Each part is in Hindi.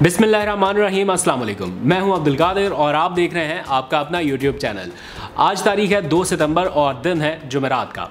बिस्मिल्लाहिर्रहमानिर्रहीम, अस्सलाम वालेकुम। मैं हूं अब्दुल कादिर और आप देख रहे हैं आपका अपना यूट्यूब चैनल। आज तारीख है 2 सितंबर और दिन है जुमेरात का।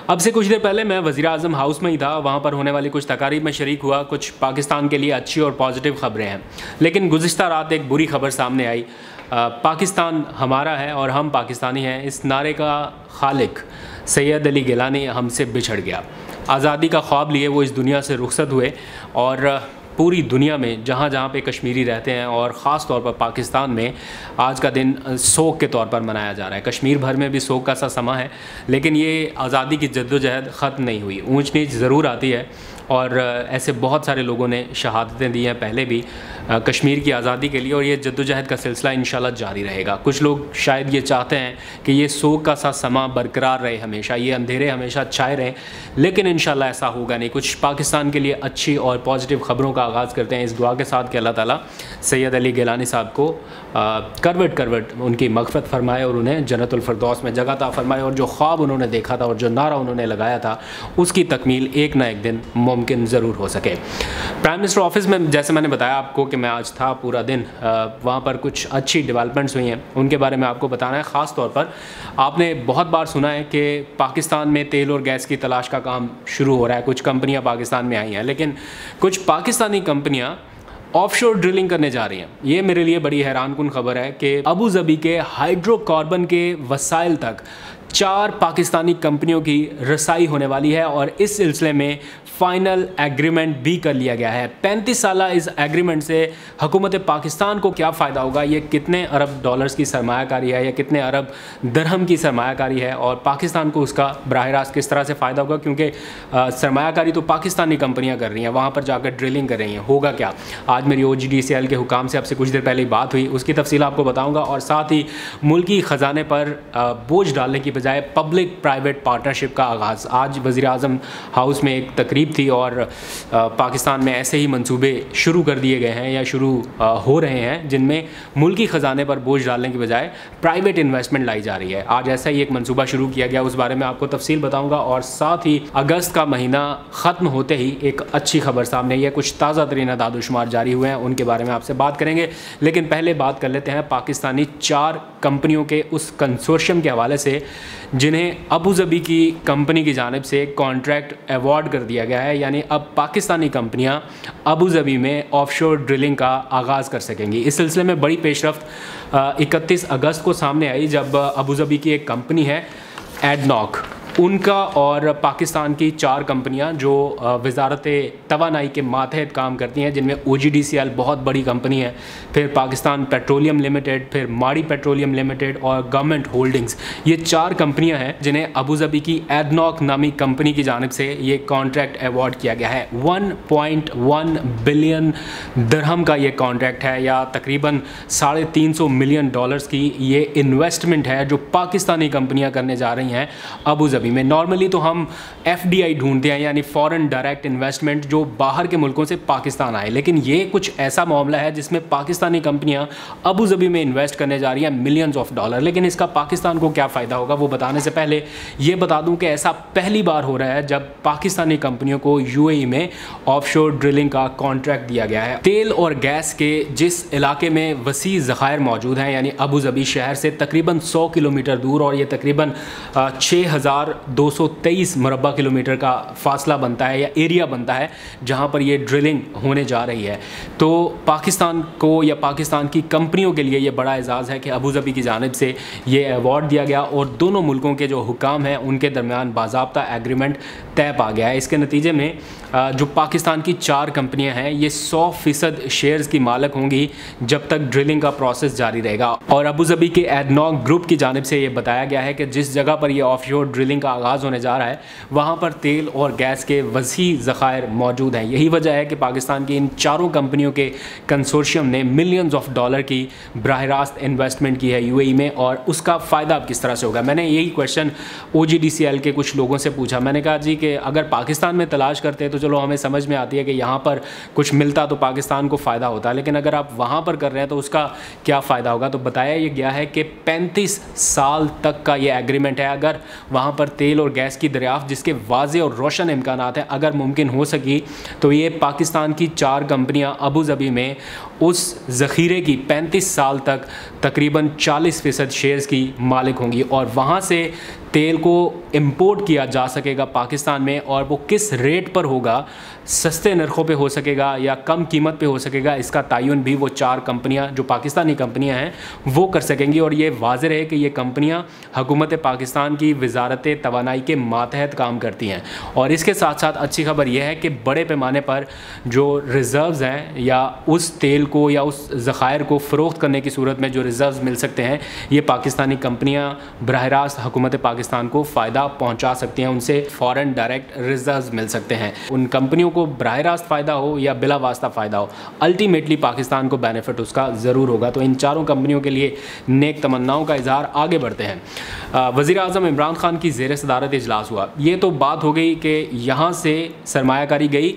अब से कुछ देर पहले मैं वज़ीर-ए-आज़म हाउस में ही था। वहाँ पर होने वाली कुछ तकारीब में शरीक हुआ। कुछ पाकिस्तान के लिए अच्छी और पॉजिटिव ख़बरें हैं, लेकिन गुज़िश्ता रात एक बुरी खबर सामने आई। पाकिस्तान हमारा है और हम पाकिस्तानी हैं, इस नारे का खालिक सैयद अली गिलानी हमसे बिछड़ गया। आज़ादी का ख्वाब लिए वो इस दुनिया से रुखसत हुए और पूरी दुनिया में जहाँ जहाँ पे कश्मीरी रहते हैं और ख़ास तौर पर पाकिस्तान में आज का दिन सोग के तौर पर मनाया जा रहा है। कश्मीर भर में भी सोग का सा समा है, लेकिन ये आज़ादी की जद्दोजहद ख़त्म नहीं हुई। ऊंच नीच ज़रूर आती है और ऐसे बहुत सारे लोगों ने शहादतें दी हैं पहले भी कश्मीर की आज़ादी के लिए, और ये जद्दोजहद का सिलसिला इंशाल्लाह जारी रहेगा। कुछ लोग शायद ये चाहते हैं कि ये सोग का सा समा बरकरार रहे, हमेशा ये अंधेरे हमेशा छाए रहें, लेकिन इंशाल्लाह ऐसा होगा नहीं। कुछ पाकिस्तान के लिए अच्छी और पॉजिटिव ख़बरों का आगाज़ करते हैं इस दुआ के साथ कि अल्लाह ताला सैयद अली गिलानी साहब को करवट उनकी मग़फ़िरत फरमाए और उन्हें जन्नतुल फ़िरदौस में जगह अता फरमाए, और जो ख्वाब उन्होंने देखा था और जो नारा उन्होंने लगाया था उसकी तकमील एक ना एक दिन मुमकिन ज़रूर हो सके। प्राइम मिनिस्टर ऑफिस में जैसे मैंने बताया आपको कि मैं आज था पूरा दिन, वहाँ पर कुछ अच्छी डेवलपमेंट्स हुई हैं, उनके बारे में आपको बताना है। ख़ास तौर पर आपने बहुत बार सुना है कि पाकिस्तान में तेल और गैस की तलाश का काम शुरू हो रहा है। कुछ कंपनियाँ पाकिस्तान में आई हैं, लेकिन कुछ पाकिस्तानी कंपनियाँ ऑफशोर ड्रिलिंग करने जा रही हैं। ये मेरे लिए बड़ी हैरानकुन खबर है कि अबू धाबी के हाइड्रोकार्बन के वसाइल तक 4 पाकिस्तानी कंपनियों की रसाई होने वाली है और इस सिलसिले में फ़ाइनल एग्रीमेंट भी कर लिया गया है। 35 साला इस एग्रीमेंट से हुकूमत पाकिस्तान को क्या फ़ायदा होगा, ये कितने अरब डॉलर्स की सरमायाकारी है या कितने अरब दरहम की सरमायाकारी है, और पाकिस्तान को उसका बराह रास्त किस तरह से फ़ायदा होगा, क्योंकि सरमायाकारी तो पाकिस्तानी कंपनियाँ कर रही हैं, वहाँ पर जाकर ड्रिलिंग कर रही हैं। होगा क्या, आज मेरी OGDCL के हुकाम से अब से कुछ देर पहले बात हुई, उसकी तफसील आपको बताऊँगा, और साथ ही मुल्की ख़जाने पर बोझ डालने की बजाय पब्लिक प्राइवेट पार्टनरशिप का आगाज़। आज वज़ीर-ए-आज़म हाउस में एक तकरीब थी और पाकिस्तान में ऐसे ही मंसूबे शुरू कर दिए गए हैं या शुरू हो रहे हैं, जिनमें मुल्की ख़जाने पर बोझ डालने की बजाय प्राइवेट इन्वेस्टमेंट लाई जा रही है। आज ऐसा ही एक मंसूबा शुरू किया गया, उस बारे में आपको तफसील बताऊंगा, और साथ ही अगस्त का महीना ख़त्म होते ही एक अच्छी खबर सामने आई है। कुछ ताज़ा तरीन अदाद-ओ-शुमार जारी हुए हैं, उनके बारे में आपसे बात करेंगे, लेकिन पहले बात कर लेते हैं पाकिस्तानी 4 कंपनियों के उस कंसोर्शियम के हवाले से जिन्हें अबू धाबी की कंपनी की जानिब से कॉन्ट्रैक्ट अवार्ड कर दिया गया है। यानी अब पाकिस्तानी कंपनियां अबू धाबी में ऑफशोर ड्रिलिंग का आगाज़ कर सकेंगी। इस सिलसिले में बड़ी पेशरफ्त 31 अगस्त को सामने आई, जब अबू धाबी की एक कंपनी है एडनॉक, उनका और पाकिस्तान की 4 कंपनियां जो वज़ारत तवानाई के मातहत काम करती हैं, जिनमें OGDCL बहुत बड़ी कंपनी है, फिर पाकिस्तान पेट्रोलियम लिमिटेड, फिर माड़ी पेट्रोलियम लिमिटेड और गवर्नमेंट होल्डिंग्स, ये 4 कंपनियां हैं जिन्हें अबू धाबी की एडनॉक नामी कंपनी की जानिब से ये कॉन्ट्रैक्ट अवार्ड किया गया है। 1.1 बिलियन दरहम का ये कॉन्ट्रैक्ट है, या तकरीबन $350 मिलियन की ये इन्वेस्टमेंट है जो पाकिस्तानी कंपनियाँ करने जा रही हैं अबू धाबी में। नॉर्मली तो हम FDI ढूंढते हैं, यानी फॉरेन डायरेक्ट इन्वेस्टमेंट, जो बाहर के मुल्कों से पाकिस्तान आए, लेकिन ये कुछ ऐसा मामला है जिसमें पाकिस्तानी कंपनियां अबू धाबी में इन्वेस्ट करने जा रही हैं मिलियंस ऑफ डॉलर। लेकिन इसका पाकिस्तान को क्या फ़ायदा होगा, वो बताने से पहले ये बता दूं कि ऐसा पहली बार हो रहा है जब पाकिस्तानी कंपनियों को UAE में ऑफशोर ड्रिलिंग का कॉन्ट्रैक्ट दिया गया है। तेल और गैस के जिस इलाके में वसी ज़खायर मौजूद हैं, यानी अबू धाबी शहर से तकरीबन 100 किलोमीटर दूर, और ये तकरीबन 6223 मुरब्बा किलोमीटर का फासला बनता है या एरिया बनता है जहां पर ये ड्रिलिंग होने जा रही है। तो पाकिस्तान को या पाकिस्तान की कंपनियों के लिए ये बड़ा एजाज़ है कि अबू धाबी की जानिब से ये अवार्ड दिया गया और दोनों मुल्कों के जो हुकाम हैं उनके दरमियान बाज़ाब्ता एग्रीमेंट तय पा गया है। इसके नतीजे में जो पाकिस्तान की 4 कंपनियां हैं ये 100% शेयर्स की मालिक होंगी जब तक ड्रिलिंग का प्रोसेस जारी रहेगा। और अबू धाबी के एडनॉक ग्रुप की जानिब से ये बताया गया है कि जिस जगह पर ये ऑफशोर ड्रिलिंग का आगाज़ होने जा रहा है वहाँ पर तेल और गैस के वसी ज़खायर मौजूद हैं। यही वजह है कि पाकिस्तान की इन 4 कंपनियों के कंसोर्शियम ने मिलियंस ऑफ डॉलर की बराह रास्त इन्वेस्टमेंट की है UAE में, और उसका फ़ायदा अब किस तरह से होगा। मैंने यही क्वेश्चन OGDCL के कुछ लोगों से पूछा। मैंने कहा जी कि अगर पाकिस्तान में तलाश करते तो तो चलो हमें समझ में आती है कि यहाँ पर कुछ मिलता तो पाकिस्तान को फ़ायदा होता, लेकिन अगर आप वहाँ पर कर रहे हैं तो उसका क्या फ़ायदा होगा। तो बताया ये गया है कि 35 साल तक का ये एग्रीमेंट है। अगर वहाँ पर तेल और गैस की दरियाफ्त जिसके वाज़े और रोशन इम्कानात हैं अगर मुमकिन हो सकी तो ये पाकिस्तान की 4 कंपनियाँ अबू धाबी में उस ज़ख़ीरे की 35 साल तक तकरीबन 40% शेयर्स की मालिक होंगी और वहाँ से तेल को इंपोर्ट किया जा सकेगा पाकिस्तान में, और वो किस रेट पर होगा, सस्ते नरखों पे हो सकेगा या कम कीमत पे हो सकेगा, इसका तयन भी वो 4 कंपनियां जो पाकिस्तानी कंपनियां हैं वो कर सकेंगी। और ये वाज़ेह है कि ये कंपनियां हुकूमत पाकिस्तान की वजारत तवानाई के मातहत काम करती हैं। और इसके साथ साथ अच्छी खबर यह है कि बड़े पैमाने पर जो रिज़र्व्स हैं या उस तेल को या उस ज़ख़ायर को फ़रोख्त करने की सूरत में जो रिज़र्व्स मिल सकते हैं, ये पाकिस्तानी कंपनियां बराह रास्त हुकूमत पाकिस्तान को फ़ायदा पहुंचा सकती हैं, उनसे फ़ॉरेन डायरेक्ट रिज़र्व्स मिल सकते हैं। उन कंपनियों को बराह रास्त फ़ायदा हो या बिला वास्ता फ़ायदा हो, अल्टीमेटली पाकिस्तान को बेनिफिट उसका ज़रूर होगा। तो इन 4 कंपनियों के लिए नेक तमन्नाओं का इजहार। आगे बढ़ते हैं। वज़ीर आज़म इमरान खान की ज़ेर सदारत इजलास हुआ। ये तो बात हो गई कि यहाँ से सरमायाकारी गई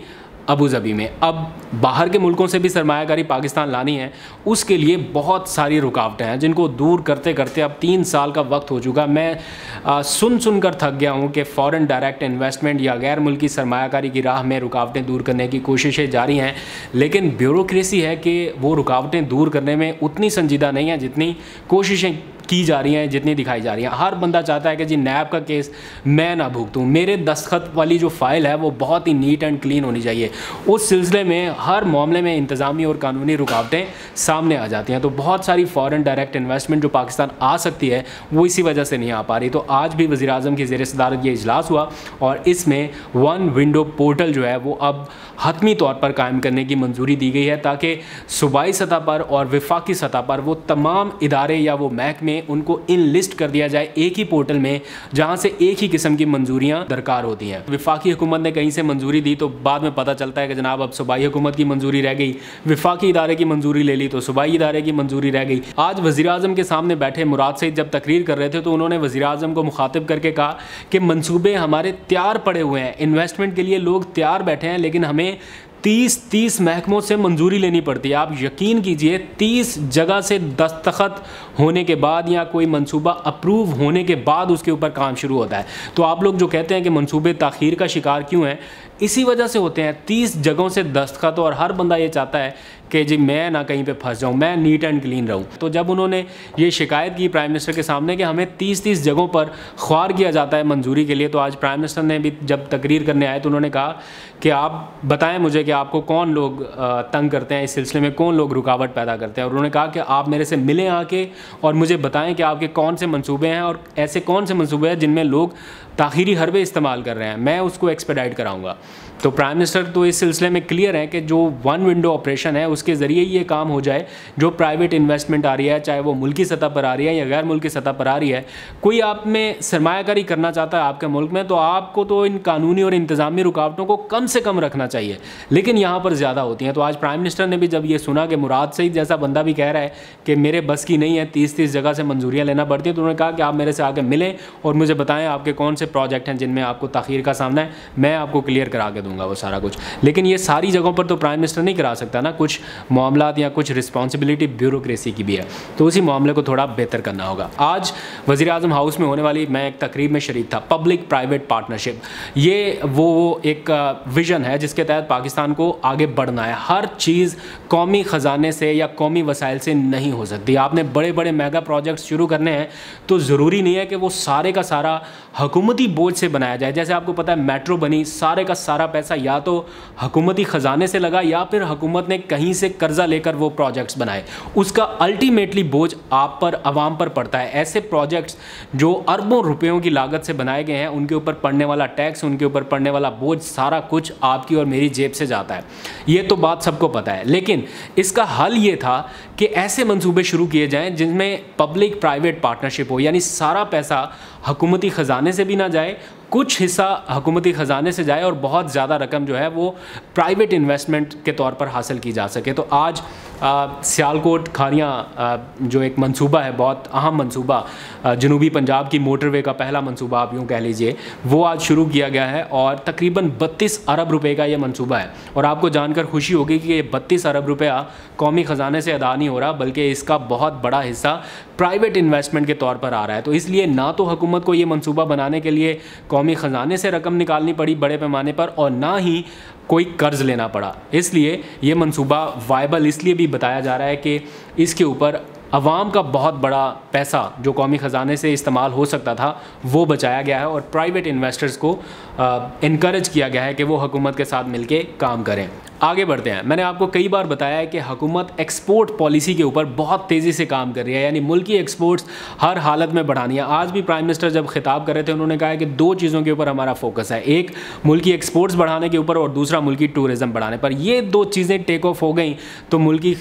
अबू धाबी में, अब बाहर के मुल्कों से भी सरमायाकारी पाकिस्तान लानी है, उसके लिए बहुत सारी रुकावटें हैं जिनको दूर करते करते अब 3 साल का वक्त हो चुका। मैं सुन कर थक गया हूँ कि फ़ॉरेन डायरेक्ट इन्वेस्टमेंट या गैर मुल्की सरमायाकारी की राह में रुकावटें दूर करने की कोशिशें जारी हैं, लेकिन ब्यूरोक्रेसी है कि वो रुकावटें दूर करने में उतनी संजीदा नहीं है जितनी कोशिशें की जा रही हैं, जितनी दिखाई जा रही हैं। हर बंदा चाहता है कि जी नैब का केस मैं ना भुगतूँ, मेरे दस्तखत वाली जो फ़ाइल है वो बहुत ही नीट एंड क्लीन होनी चाहिए। उस सिलसिले में हर मामले में इंतज़ामी और कानूनी रुकावटें सामने आ जाती हैं। तो बहुत सारी फ़ॉरेन डायरेक्ट इन्वेस्टमेंट जो पाकिस्तान आ सकती है वो इसी वजह से नहीं आ पा रही। तो आज भी वज़ीर आज़म की ज़ेर सदारत ये इजलास हुआ और इसमें 1 विंडो पोर्टल जो है वो अब हतमी तौर पर कायम करने की मंजूरी दी गई है, ताकि सूबाई सतह पर और वफाकी सतह पर वो तमाम इदारे या वो महकमे उनको इन लिस्ट कर दिया जाए एक ही पोर्टल में, जहां से एक ही किस्म की मंजूरियां दरकार होती हैं। वफाकी हुकूमत ने कहीं से मंजूरी दी तो बाद में पता चलता है कि जनाब अब सूबाई हुकूमत की मंजूरी रह गई, वफाकी इदारे की मंजूरी ले ली तो सूबाई इदारे की मंजूरी रह गई। आज वज़ीर आज़म के सामने बैठे मुराद सईद जब तकरीर कर रहे थे तो उन्होंने वज़ीर आज़म को मुखातिब करके कहा कि मंसूबे हमारे तैयार पड़े हुए हैं, इन्वेस्टमेंट के लिए लोग तैयार बैठे हैं, लेकिन हमें 30 महकमों से मंजूरी लेनी पड़ती है। आप यकीन कीजिए 30 जगह से दस्तखत होने के बाद या कोई मंसूबा अप्रूव होने के बाद उसके ऊपर काम शुरू होता है। तो आप लोग जो कहते हैं कि मंसूबे ताख़ीर का शिकार क्यों हैं, इसी वजह से होते हैं। 30 जगहों से दस्तखत, और हर बंदा ये चाहता है कि जी मैं ना कहीं पे फंस जाऊं, मैं नीट एंड क्लीन रहूं। तो जब उन्होंने ये शिकायत की प्राइम मिनिस्टर के सामने कि हमें 30 जगहों पर ख्वार किया जाता है मंजूरी के लिए, तो आज प्राइम मिनिस्टर ने भी जब तकरीर करने आए तो उन्होंने कहा कि आप बताएं मुझे कि आपको कौन लोग तंग करते हैं, इस सिलसिले में कौन लोग रुकावट पैदा करते हैं। और उन्होंने कहा कि आप मेरे से मिलें आके और मुझे बताएं कि आपके कौन से मंसूबे हैं और ऐसे कौन से मंसूबे हैं जिनमें लोग ताख़ीरी हरबे इस्तेमाल कर रहे हैं, मैं उसको एक्सपेडाइट कराऊंगा। तो प्राइम मिनिस्टर तो इस सिलसिले में क्लियर है कि जो 1 विंडो ऑपरेशन है उसके ज़रिए ये काम हो जाए। जो प्राइवेट इन्वेस्टमेंट आ रही है, चाहे वो मुल्की सतह पर आ रही है या गैर मुल्की सतह पर आ रही है, कोई आप में सरमायाकारी करना चाहता है आपके मुल्क में, तो आपको तो इन कानूनी और इंतज़ामी रुकावटों को कम से कम रखना चाहिए, लेकिन यहाँ पर ज़्यादा होती हैं। तो आज प्राइम मिनिस्टर ने भी जब ये सुना कि मुराद सईद जैसा बंदा भी कह रहा है कि मेरे बस की नहीं है 30 जगह से मंजूरियाँ लेना पड़ती है, तो उन्होंने कहा कि आप मेरे से आके मिलें और मुझे बताएं आपके कौन से प्रोजेक्ट हैं जिनमें आपको ताख़ीर का सामना है, मैं आपको क्लियर करा के दूंगा वो सारा कुछ। लेकिन ये सारी जगहों पर तो प्राइम मिनिस्टर नहीं करा सकता ना, कुछ मामलात या कुछ रिस्पॉन्सिबिलिटी ब्यूरोक्रेसी की भी है, तो उसी मामले को थोड़ा बेहतर करना होगा। आज वज़ीर आज़म हाउस में होने वाली, मैं एक तकरीब में शरीक था, पब्लिक प्राइवेट पार्टनरशिप, ये वो एक विज़न है जिसके तहत पाकिस्तान को आगे बढ़ना है। हर चीज़ कौमी ख़जाने से या कौमी वसाइल से नहीं हो सकती। आपने बड़े बड़े मेगा प्रोजेक्ट्स शुरू करने हैं तो ज़रूरी नहीं है कि वो सारे का सारा हुकूमती बोझ से बनाया जाए। जैसे आपको पता है मेट्रो बनी, सारे का सारा पैसा या तो हुकूमती ख़जाने से लगा या फिर हुकूमत ने कहीं से कर्जा लेकर वो प्रोजेक्ट्स बनाए, उसका अल्टीमेटली बोझ आप पर, आवाम पर पड़ता है। ऐसे प्रोजेक्ट्स जो अरबों रुपयों की लागत से बनाए गए हैं, उनके ऊपर पड़ने वाला टैक्स, उनके ऊपर पड़ने वाला बोझ, सारा कुछ आपकी और मेरी जेब से जाता है। ये तो बात सबको पता है, लेकिन इसका हल ये था कि ऐसे मंसूबे शुरू किए जाएं जिनमें पब्लिक प्राइवेट पार्टनरशिप हो, यानी सारा पैसा हुकूमती ख़जाने से भी ना जाए, कुछ हिस्सा हुकूमती ख़जाने से जाए और बहुत ज़्यादा रकम जो है वो प्राइवेट इन्वेस्टमेंट के तौर पर हासिल की जा सके। तो आज सियालकोट खारियाँ जो एक मंसूबा है, बहुत अहम मंसूबा, जनूबी पंजाब की मोटरवे का पहला मंसूबा आप यूँ कह लीजिए, वो आज शुरू किया गया है और तकरीबन 32 अरब रुपए का ये मंसूबा है। और आपको जानकर खुशी होगी कि ये 32 अरब रुपया कौमी ख़जाने से अदा नहीं हो रहा, बल्कि इसका बहुत बड़ा हिस्सा प्राइवेट इन्वेस्टमेंट के तौर पर आ रहा है। तो इसलिए ना तो हुकूमत को ये मंसूबा बनाने के लिए कौमी ख़जाने से रकम निकालनी पड़ी बड़े पैमाने पर, और ना ही कोई कर्ज़ लेना पड़ा। इसलिए ये मंसूबा वायबल इसलिए भी बताया जा रहा है कि इसके ऊपर अवाम का बहुत बड़ा पैसा जो कौमी ख़जाने से इस्तेमाल हो सकता था वो बचाया गया है और प्राइवेट इन्वेस्टर्स को इनकरेज किया गया है कि वो हुकूमत के साथ मिलके काम करें। आगे बढ़ते हैं। मैंने आपको कई बार बताया है कि हुकूमत एक्सपोर्ट पॉलिसी के ऊपर बहुत तेज़ी से काम कर रही है, यानी मुल्की एक्सपोर्ट्स हर हालत में बढ़ानी है। आज भी प्राइम मिनिस्टर जब खिताब कर रहे थे उन्होंने कहा है कि 2 चीज़ों के ऊपर हमारा फोकस है, एक मुल्की एक्सपोर्ट्स बढ़ाने के ऊपर और दूसरा मुल्की टूरिज़म बढ़ाने पर। ये 2 चीज़ें टेक ऑफ हो गई तो मुल्की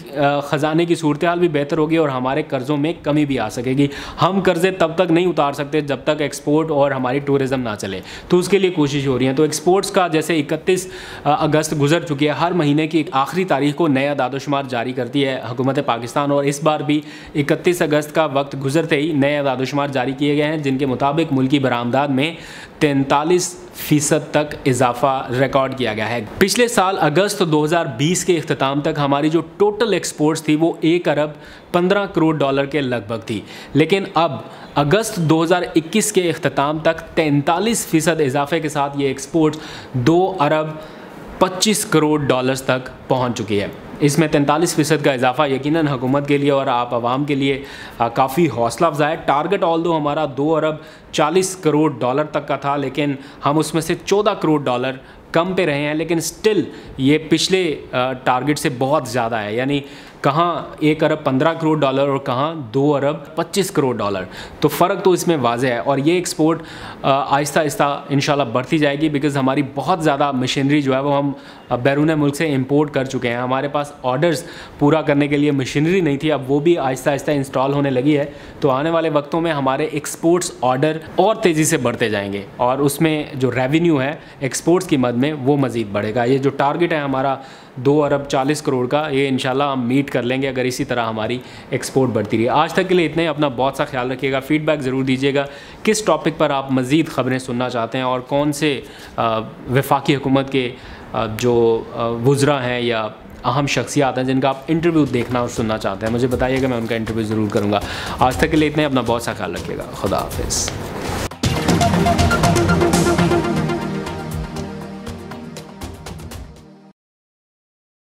ख़जाने की सूरत हाल भी बेहतर होगी और हमारे कर्ज़ों में कमी भी आ सकेगी। हम कर्ज़े तब तक नहीं उतार सकते जब तक एक्सपोर्ट और हमारी टूरिज़म ना चले, तो उसके लिए कोशिश हो रही है। तो एक्सपोर्ट्स का जैसे 31 अगस्त गुजर चुकी है, हर महीने की आखिरी तारीख को नया दादोशुमार जारी करती है हुकूमत पाकिस्तान, और इस बार भी 31 अगस्त का वक्त गुजरते ही नए दादोशुमार जारी किए गए हैं, जिनके मुताबिक मुल्की बरामदात में 43% तक इजाफा रिकॉर्ड किया गया है। पिछले साल अगस्त 2020 के इख्तिताम तक हमारी जो टोटल एक्सपोर्ट्स थी वो 1 अरब 15 करोड़ डॉलर के लगभग थी, लेकिन अब अगस्त 2021 के इख्तिताम तक 43% इजाफे के साथ ये एक्सपोर्ट्स 2 अरब 25 करोड़ डॉलर्स तक पहुंच चुकी है। इसमें 43% का इजाफा यकीनन हुकूमत के लिए और आप आवाम के लिए काफ़ी हौसला अफजा है। टारगेट ऑल दो हमारा 2 अरब 40 करोड़ डॉलर तक का था, लेकिन हम उसमें से 14 करोड़ डॉलर कम पे रहे हैं, लेकिन स्टिल ये पिछले टारगेट से बहुत ज़्यादा है। यानी कहाँ 1 अरब 15 करोड़ डॉलर और कहाँ 2 अरब 25 करोड़ डॉलर, तो फ़र्क तो इसमें वाज़ेह है। और ये एक्सपोर्ट आहिस्ता आहिस्ता इंशाल्लाह बढ़ती जाएगी, बिकॉज़ हमारी बहुत ज़्यादा मशीनरी जो है वो हम बैरून मुल्क से इंपोर्ट कर चुके हैं। हमारे पास ऑर्डर्स पूरा करने के लिए मशीनरी नहीं थी, अब वो भी आहिस्ता आहिस्ता इंस्टॉल होने लगी है। तो आने वाले वक्तों में हमारे एक्सपोर्ट्स ऑर्डर और तेज़ी से बढ़ते जाएंगे और उसमें जो रेवेन्यू है एक्सपोर्ट्स की मद में वो मज़ीद बढ़ेगा। ये जो टारगेट है हमारा 2 अरब 40 करोड़ का, ये इंशाल्लाह हम मीट कर लेंगे अगर इसी तरह हमारी एक्सपोर्ट बढ़ती रही। आज तक के लिए इतना ही। अपना बहुत सा ख्याल रखिएगा। फीडबैक ज़रूर दीजिएगा किस टॉपिक पर आप मज़ीद ख़बरें सुनना चाहते हैं और कौन से वफाकी हुकूमत के जो वुज़रा हैं या अहम शख्सियात हैं जिनका आप इंटरव्यू देखना और सुनना चाहते हैं, मुझे बताइएगा, मैं उनका इंटरव्यू ज़रूर करूँगा। आज तक के लिए इतना ही। अपना बहुत सा ख्याल रखिएगा। खुदा हाफ़िज़।